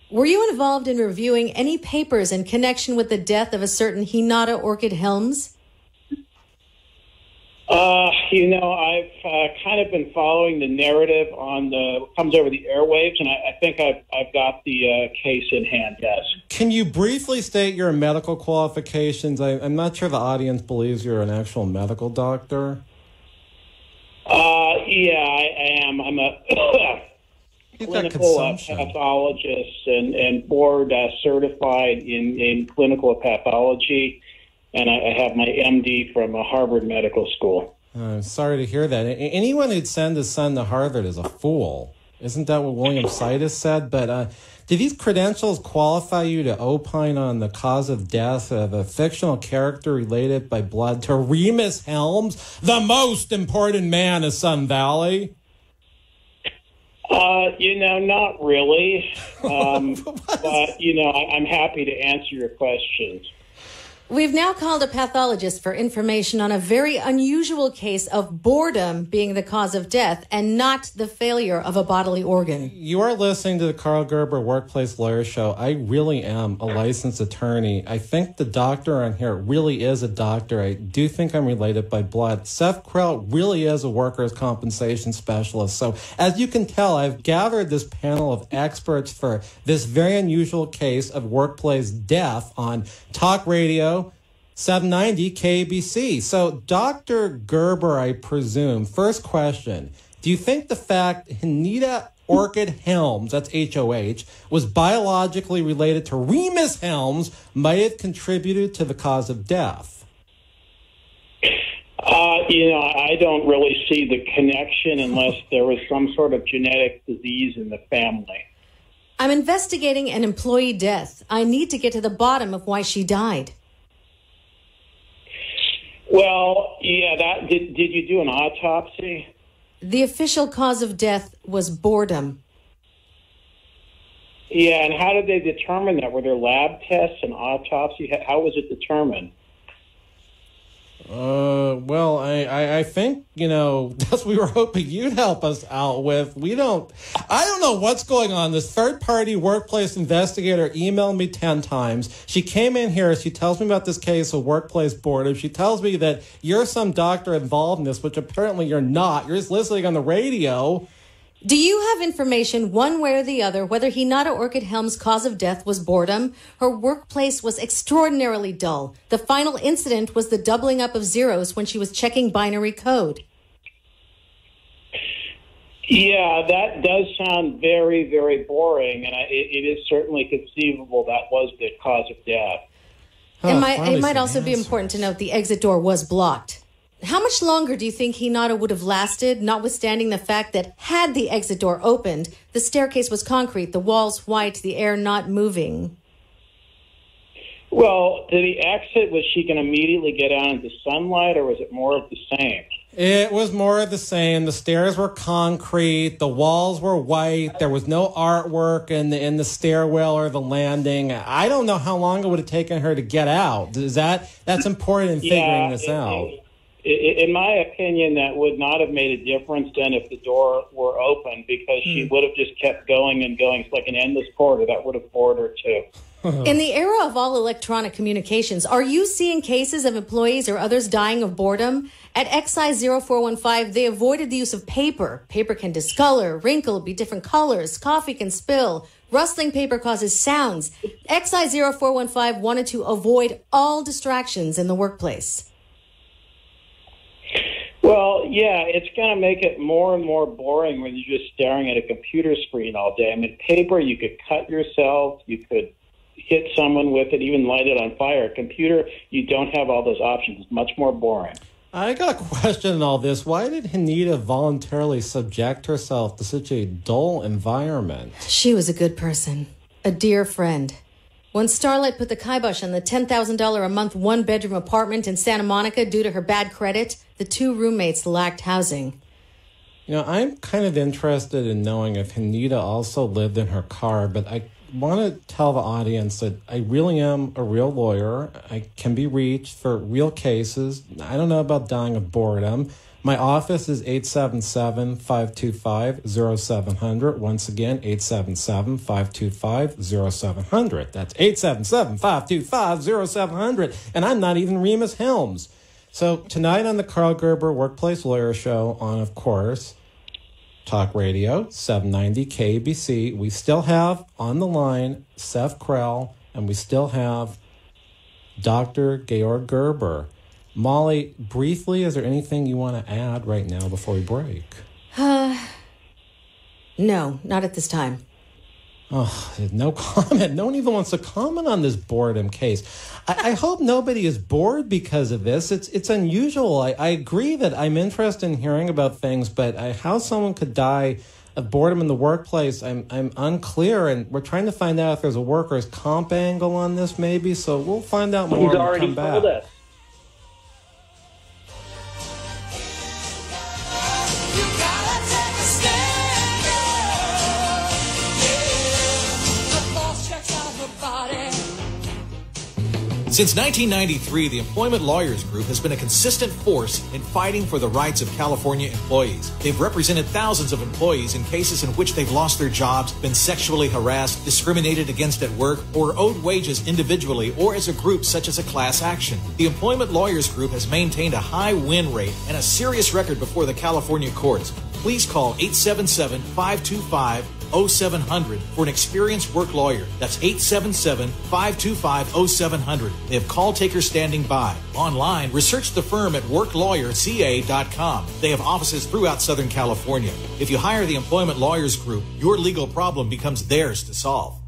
Were you involved in reviewing any papers in connection with the death of a certain Hinata Orchid Helms? You know, I've kind of been following the narrative comes over the airwaves, and I think I've got the case in hand, yes. Can you briefly state your medical qualifications? I'm not sure the audience believes you're an actual medical doctor. Yeah, I am. I'm a clinical pathologist and board certified in clinical pathology, and I have my MD from Harvard Medical School. Sorry to hear that. Anyone who'd send his son to Harvard is a fool. Isn't that what William Sidis said? But do these credentials qualify you to opine on the cause of death of a fictional character related by blood to Rhemus Helms, the most important man of Sun Valley? Not really. But, I'm happy to answer your questions. We've now called a pathologist for information on a very unusual case of boredom being the cause of death and not the failure of a bodily organ. You are listening to the Karl Gerber Workplace Lawyer Show. I really am a licensed attorney. I think the doctor on here really is a doctor. I do think I'm related by blood. Seth Krell really is a workers' compensation specialist. So as you can tell, I've gathered this panel of experts for this very unusual case of workplace death on talk radio, 790 KABC. So, Dr. Gerber, I presume, first question, do you think the fact Hanita Orchid Helms, that's H-O-H, was biologically related to Rhemus Helms might have contributed to the cause of death? I don't really see the connection unless there was some sort of genetic disease in the family. I'm investigating an employee death. I need to get to the bottom of why she died. Well, did you do an autopsy? The official cause of death was boredom. Yeah, and how did they determine that? Were there lab tests and autopsy? How was it determined? Well, I think, that's what we were hoping you'd help us out with. I don't know what's going on. This third-party workplace investigator emailed me 10 times. She came in here. She tells me about this case of workplace boredom. She tells me that you're some doctor involved in this, which apparently you're not. You're just listening on the radio. Do you have information one way or the other whether Hanita Orchid Helms' cause of death was boredom? Her workplace was extraordinarily dull. The final incident was the doubling up of zeros when she was checking binary code. Yeah, that does sound very, very boring, and it is certainly conceivable that was the cause of death. It might also be important to note the exit door was blocked. How much longer do you think Hanita would have lasted, notwithstanding the fact that had the exit door opened, the staircase was concrete, the walls white, the air not moving? Well, to the exit, was she going to immediately get out into sunlight, or was it more of the same? It was more of the same. The stairs were concrete. The walls were white. There was no artwork in the stairwell or the landing. I don't know how long it would have taken her to get out. That's important in figuring this out. In my opinion, that would not have made a difference then if the door were open, because she would have just kept going and going. It's like an endless corridor. That would have bored her too. In the era of all electronic communications, are you seeing cases of employees or others dying of boredom? At Excise 0415, they avoided the use of paper. Paper can discolor, wrinkle, be different colors. Coffee can spill. Rustling paper causes sounds. Excise 0415 wanted to avoid all distractions in the workplace. Well, yeah, it's going to make it more and more boring when you're just staring at a computer screen all day. I mean, paper, you could cut yourself, you could hit someone with it, even light it on fire. A computer, you don't have all those options. It's much more boring. I got a question in all this. Why did Hanita voluntarily subject herself to such a dull environment? She was a good person, a dear friend. When Starlight put the kibosh on the $10,000 a month one-bedroom apartment in Santa Monica due to her bad credit, the two roommates lacked housing. I'm kind of interested in knowing if Hanita also lived in her car, but I want to tell the audience that I really am a real lawyer. I can be reached for real cases. I don't know about dying of boredom. My office is 877-525-0700. Once again, 877-525-0700. That's 877-525-0700. And I'm not even Rhemus Helms. So tonight on the Karl Gerber Workplace Lawyer Show on, of course, Talk Radio, 790 KABC, we still have on the line Seth Krell, and we still have Dr. Georg Gerber. Molly, briefly, is there anything you want to add right now before we break? No, not at this time. Oh, no comment. No one even wants to comment on this boredom case. I hope nobody is bored because of this. It's unusual. I agree that I'm interested in hearing about things, but how someone could die of boredom in the workplace, I'm unclear, and we're trying to find out if there's a workers' comp angle on this, maybe. So we'll find out more. He's when we already come back. told us. Since 1993, the Employment Lawyers Group has been a consistent force in fighting for the rights of California employees. They've represented thousands of employees in cases in which they've lost their jobs, been sexually harassed, discriminated against at work, or owed wages individually or as a group such as a class action. The Employment Lawyers Group has maintained a high win rate and a serious record before the California courts. Please call 877-525-0700 for an experienced work lawyer. That's 877-525-0700. They have call takers standing by. Online, research the firm at worklawyerca.com. They have offices throughout Southern California. If you hire the Employment Lawyers Group, your legal problem becomes theirs to solve.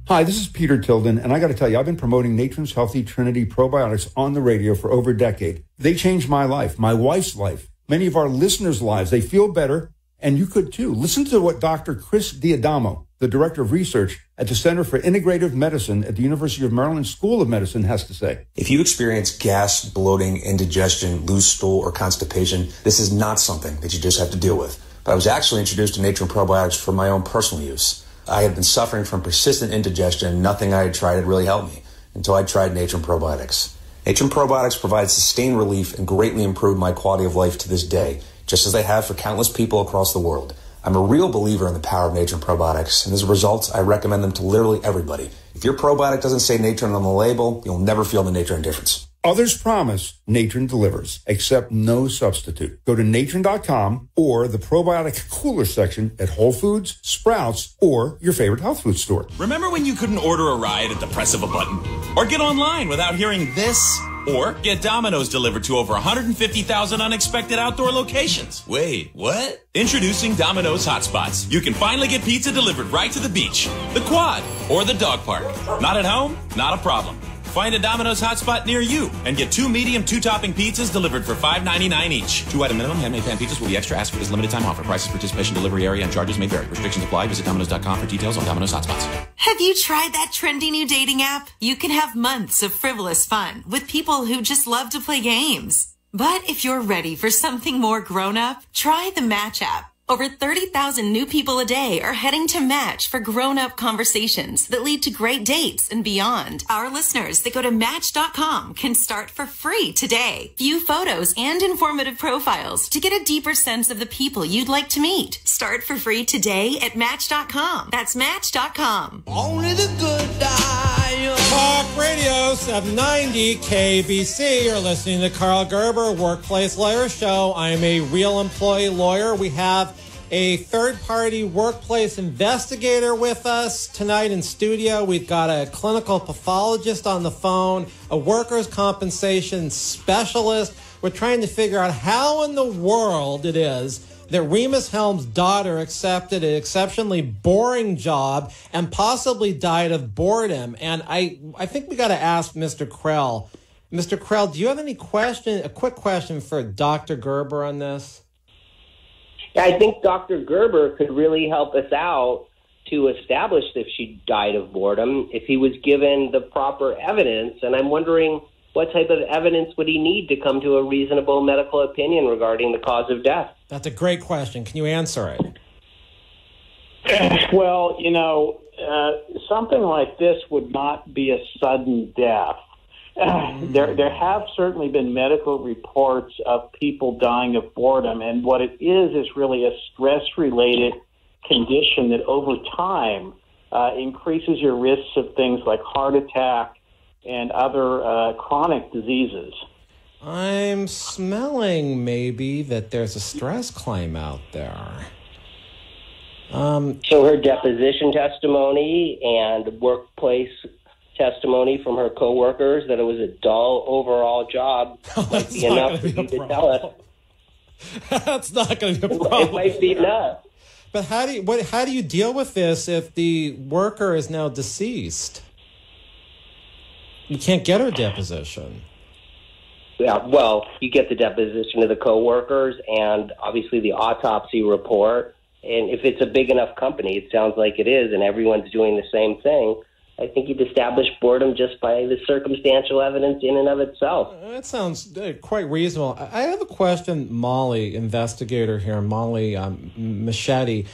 Hi, this is Peter Tilden, and I got to tell you, I've been promoting Natron's Healthy Trinity Probiotics on the radio for over a decade. They changed my life, my wife's life, many of our listeners' lives. They feel better, and you could too. Listen to what Dr. Chris Diadamo, the Director of Research at the Center for Integrative Medicine at the University of Maryland School of Medicine, has to say. If you experience gas, bloating, indigestion, loose stool, or constipation, this is not something that you just have to deal with. But I was actually introduced to Natron Probiotics for my own personal use. I had been suffering from persistent indigestion, and nothing I had tried had really helped me until I tried Natron Probiotics. Natron Probiotics provides sustained relief and greatly improved my quality of life to this day, just as they have for countless people across the world. I'm a real believer in the power of Natron Probiotics, and as a result, I recommend them to literally everybody. If your probiotic doesn't say Natron on the label, you'll never feel the Natron difference. Others promise, Natron delivers, except no substitute. Go to natron.com or the probiotic cooler section at Whole Foods, Sprouts, or your favorite health food store. Remember when you couldn't order a ride at the press of a button? Or get online without hearing this? Or get Domino's delivered to over 150,000 unexpected outdoor locations. Wait, what? Introducing Domino's Hotspots. You can finally get pizza delivered right to the beach, the quad, or the dog park. Not at home? Not a problem. Find a Domino's hotspot near you and get 2 medium, 2-topping pizzas delivered for $5.99 each. 2-item minimum. Handmade pan pizzas will be extra. Ask for this limited time offer. Prices, participation, delivery area, and charges may vary. Restrictions apply. Visit Domino's.com for details on Domino's hotspots. Have you tried that trendy new dating app? You can have months of frivolous fun with people who just love to play games. But if you're ready for something more grown up, try the Match app. Over 30,000 new people a day are heading to Match for grown-up conversations that lead to great dates and beyond. Our listeners that go to Match.com can start for free today. View photos and informative profiles to get a deeper sense of the people you'd like to meet. Start for free today at Match.com. That's Match.com. Only the good die young. Talk Radio 790 KABC. You're listening to Karl Gerber Workplace Lawyer Show. I'm a real employee lawyer. We have a third-party workplace investigator with us tonight in studio. We've got a clinical pathologist on the phone, a workers' compensation specialist. We're trying to figure out how in the world it is that Rhemus Helms' daughter accepted an exceptionally boring job and possibly died of boredom. And I think we got to ask Mr. Krell. Mr. Krell, do you have a quick question for Dr. Gerber on this? Yeah, I think Dr. Gerber could really help us out to establish if she died of boredom if he was given the proper evidence. And I'm wondering what type of evidence would he need to come to a reasonable medical opinion regarding the cause of death? That's a great question. Can you answer it? Well, something like this would not be a sudden death. There have certainly been medical reports of people dying of boredom, and what it is really a stress-related condition that over time increases your risks of things like heart attack and other chronic diseases. I'm smelling maybe that there's a stress claim out there. So her deposition testimony and workplace testimony from her coworkers that it was a dull overall job might be enough for you to tell us. That's not going to be a problem. It might be enough. But how do you deal with this if the worker is now deceased? You can't get her deposition. Yeah, well, you get the deposition of the coworkers and obviously the autopsy report. And if it's a big enough company, it sounds like it is, and everyone's doing the same thing, I think you'd establish boredom just by the circumstantial evidence in and of itself. That sounds quite reasonable. I have a question, Molly, investigator here, Molly Machete.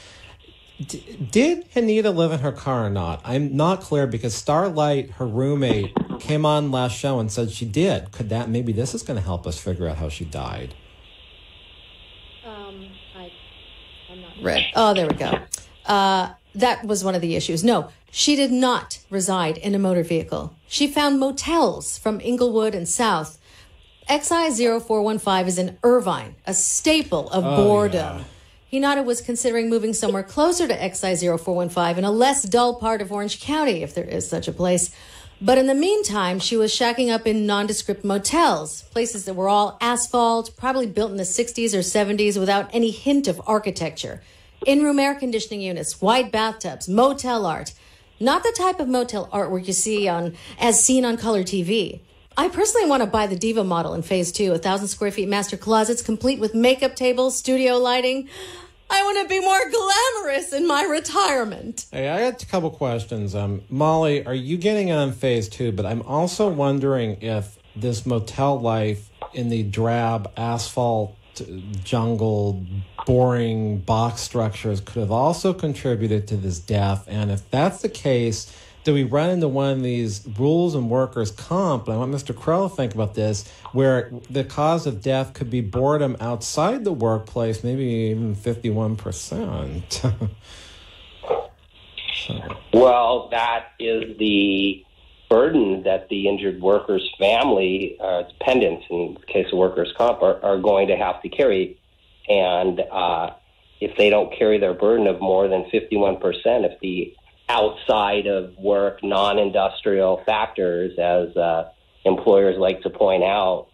Did Anita live in her car or not? I'm not clear because Starlight, her roommate, came on last show and said she did. Could that, maybe this is going to help us figure out how she died? I'm not read. Oh, there we go. That was one of the issues. No, she did not reside in a motor vehicle. She found motels from Inglewood and South. XI 0415 is in Irvine, a staple of boredom. Yeah. Hinata was considering moving somewhere closer to XI 0415 in a less dull part of Orange County, if there is such a place. But in the meantime, she was shacking up in nondescript motels, places that were all asphalt, probably built in the 60s or 70s without any hint of architecture. In-room air conditioning units, white bathtubs, motel art. Not the type of motel artwork you see as seen on color TV. I personally want to buy the Diva model in Phase 2, 1,000 square feet master closets, complete with makeup tables, studio lighting. I want to be more glamorous in my retirement. Hey, I got a couple questions. Molly, are you getting on Phase 2? But I'm also wondering if this motel life in the drab asphalt jungle, boring box structures could have also contributed to this death. And if that's the case, do we run into one of these rules and workers' comp, and I want Mr. Crow to think about this, where the cause of death could be boredom outside the workplace, maybe even 51%. Well, that is the burden that the injured worker's family, dependents, in the case of workers' comp, are going to have to carry. And if they don't carry their burden of more than 51%, if the outside of work, non-industrial factors, as employers like to point out,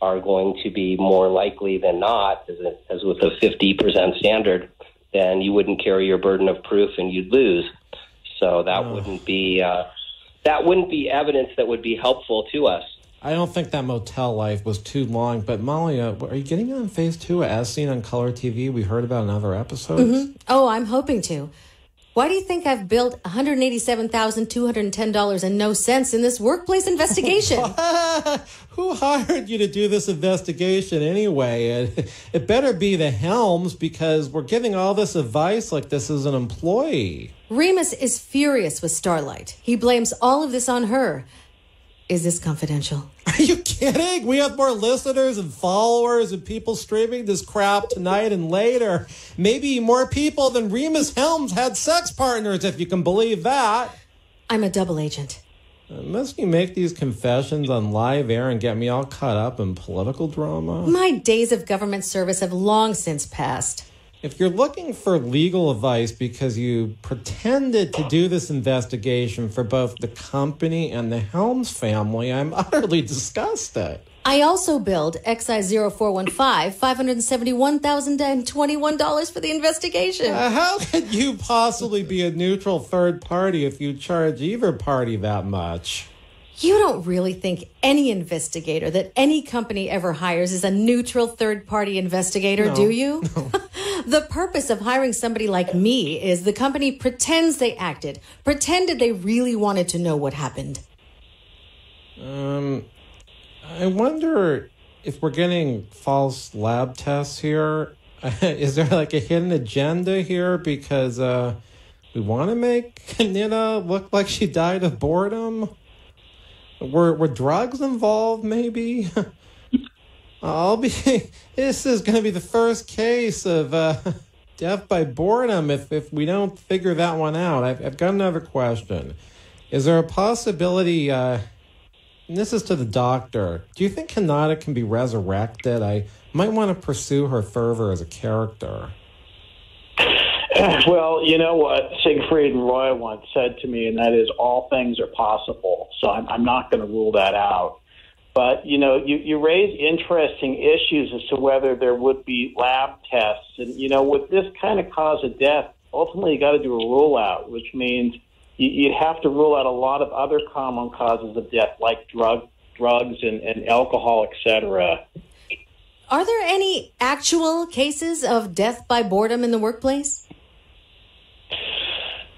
are going to be more likely than not, as with a 50% standard, then you wouldn't carry your burden of proof and you'd lose. So that wouldn't be evidence that would be helpful to us. I don't think that motel life was too long. But Molly, are you getting on Phase 2 as seen on color TV? We heard about in other episodes. Mm-hmm. Oh, I'm hoping to. Why do you think I've billed $187,210 and no cents in this workplace investigation? Who hired you to do this investigation anyway? It better be the Helms, because we're giving all this advice like this is an employee. Rhemus is furious with Starlight. He blames all of this on her. Is this confidential? Are you kidding? We have more listeners and followers and people streaming this crap tonight and later. Maybe more people than Rhemus Helms had sex partners, if you can believe that. I'm a double agent. Must you make these confessions on live air and get me all caught up in political drama? My days of government service have long since passed. If you're looking for legal advice because you pretended to do this investigation for both the company and the Helms family, I'm utterly disgusted. I also billed XI 0415 $571,021 for the investigation. How could you possibly be a neutral third party if you charge either party that much? You don't really think any investigator that any company ever hires is a neutral third-party investigator, do you? No. The purpose of hiring somebody like me is the company pretended they really wanted to know what happened. I wonder if we're getting false lab tests here. Is there like a hidden agenda here because we want to make Nina look like she died of boredom? Were drugs involved, maybe? This is going to be the first case of death by boredom if we don't figure that one out. I've got another question. Is there a possibility, and this is to the doctor, do you think Hinata can be resurrected? I might want to pursue her further as a character. Well, you know what Siegfried and Roy once said to me, and that is all things are possible. So I'm not going to rule that out. But, you raise interesting issues as to whether there would be lab tests. And, with this kind of cause of death, ultimately you got to do a rule out, which means you'd have to rule out a lot of other common causes of death, like drugs and alcohol, et cetera. Are there any actual cases of death by boredom in the workplace?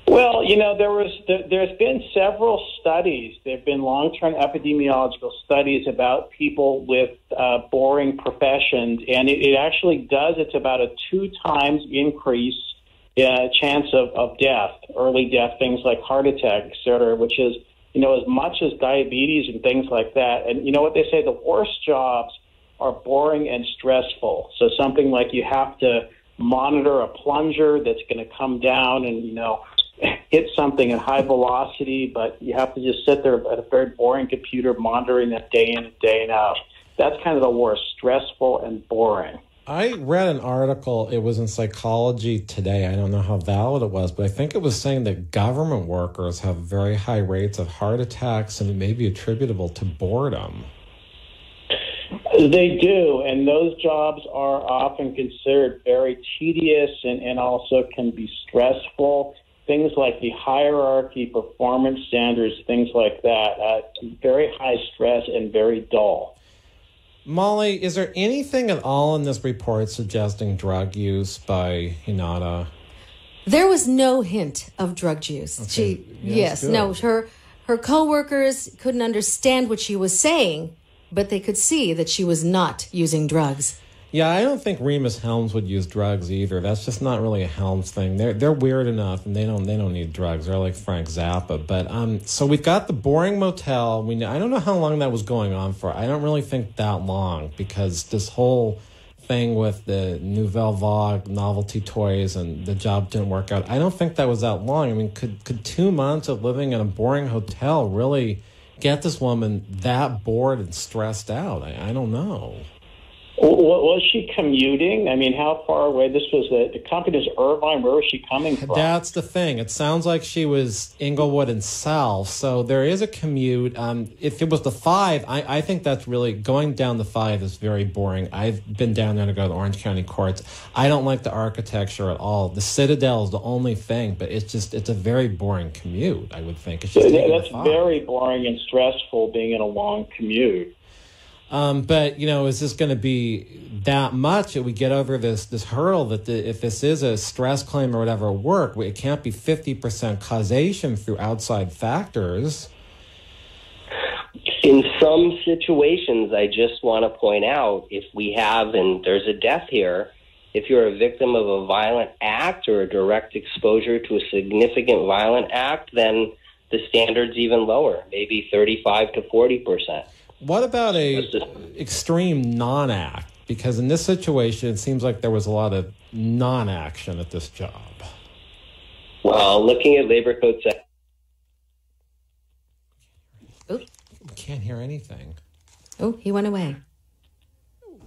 Well, there's been several studies. There have been long-term epidemiological studies about people with boring professions, and it actually does. It's about a 2 times increase chance of death, early death, things like heart attack, et cetera, which is, as much as diabetes and things like that. And you know what they say, the worst jobs are boring and stressful. So something like you have to monitor a plunger that's going to come down and, hit something at high velocity, but you have to just sit there at a very boring computer monitoring that day in and day out. That's kind of the worst, stressful and boring. I read an article, it was in Psychology Today. I don't know how valid it was, but I think it was saying that government workers have very high rates of heart attacks, and it may be attributable to boredom. They do, and those jobs are often considered very tedious and also can be stressful. Things like the hierarchy, performance standards, things like that, very high stress and very dull. Molly, is there anything at all in this report suggesting drug use by Hinata? There was no hint of drug use. Okay. Her coworkers couldn't understand what she was saying, but they could see that she was not using drugs. Yeah, I don't think Rhemus Helms would use drugs either. That's just not really a Helms thing. They're weird enough, and they don't need drugs. They're like Frank Zappa. But so we've got the boring motel. I don't know how long that was going on for. I don't really think that long, because this whole thing with the Nouvelle Vague novelty toys and the job didn't work out. I don't think that was that long. I mean, could 2 months of living in a boring hotel really get this woman that bored and stressed out? I don't know. Was she commuting? I mean, how far away? This was the company was Irvine. Where was she coming from? That's the thing. It sounds like she was Inglewood and South, so there is a commute. If it was the 5, I think that's really, going down the 5 is very boring. I've been down there to go to the Orange County courts. I don't like the architecture at all. The Citadel is the only thing, but it's a very boring commute, I would think. It's just that's very boring and stressful, being in a long commute. But, is this going to be that much that we get over this hurdle that if this is a stress claim or whatever at work, it can't be 50% causation through outside factors? In some situations, I just want to point out, if we have, and there's a death here, if you're a victim of a violent act or a direct exposure to a significant violent act, then the standard's even lower, maybe 35 to 40%. What about a extreme non-act? Because in this situation, it seems like there was a lot of non-action at this job. Well, looking at Labor Code section. We can't hear anything. Oh, he went away.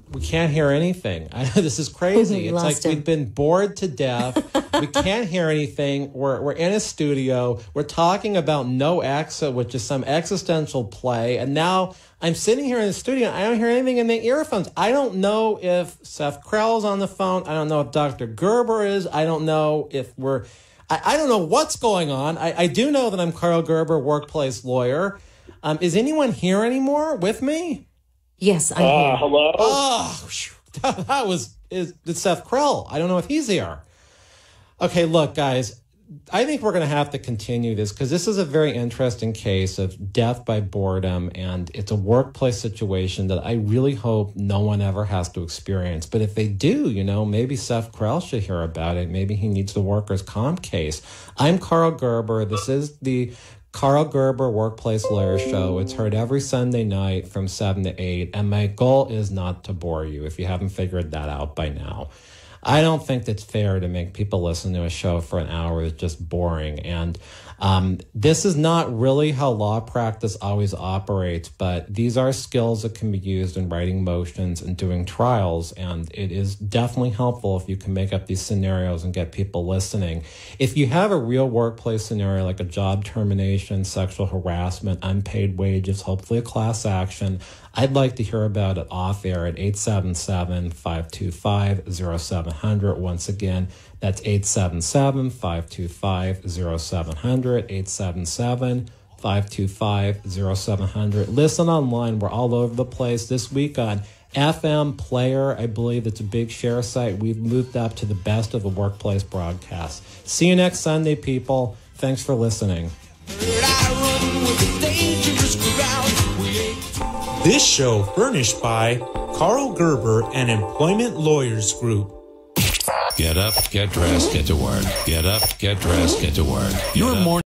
We can't hear anything. I know this is crazy. It's like we've been bored to death. We can't hear anything. We're in a studio. We're talking about No Exit, which is some existential play. And now I'm sitting here in the studio. I don't hear anything in the earphones. I don't know if Seth Krell's on the phone. I don't know if Dr. Gerber is. I don't know if I don't know what's going on. I do know that I'm Karl Gerber, workplace lawyer. Is anyone here anymore with me? Yes, I'm here. Hello? Oh, it's Seth Krell. I don't know if he's here. Okay, look, guys, I think we're going to have to continue this because this is a very interesting case of death by boredom, and it's a workplace situation that I really hope no one ever has to experience. But if they do, maybe Seth Krell should hear about it. Maybe he needs the workers' comp case. I'm Karl Gerber. This is the Karl Gerber Workplace Lawyer Show. It's heard every Sunday night from 7 to 8, and my goal is not to bore you, if you haven't figured that out by now. I don't think that's fair to make people listen to a show for an hour that's just boring. And this is not really how law practice always operates, but these are skills that can be used in writing motions and doing trials, and it is definitely helpful if you can make up these scenarios and get people listening. If you have a real workplace scenario like a job termination, sexual harassment, unpaid wages, hopefully a class action, I'd like to hear about it off air at 877-525-0700. Once again, that's 877-525-0700, 877-525-0700. Listen online. We're all over the place. This week on FM Player, I believe it's a big share site. We've moved up to the best of the workplace broadcast. See you next Sunday, people. Thanks for listening. This show furnished by Karl Gerber and Employment Lawyers Group. Get up, get dressed, get to work. Get up, get dressed, get to work. Your morning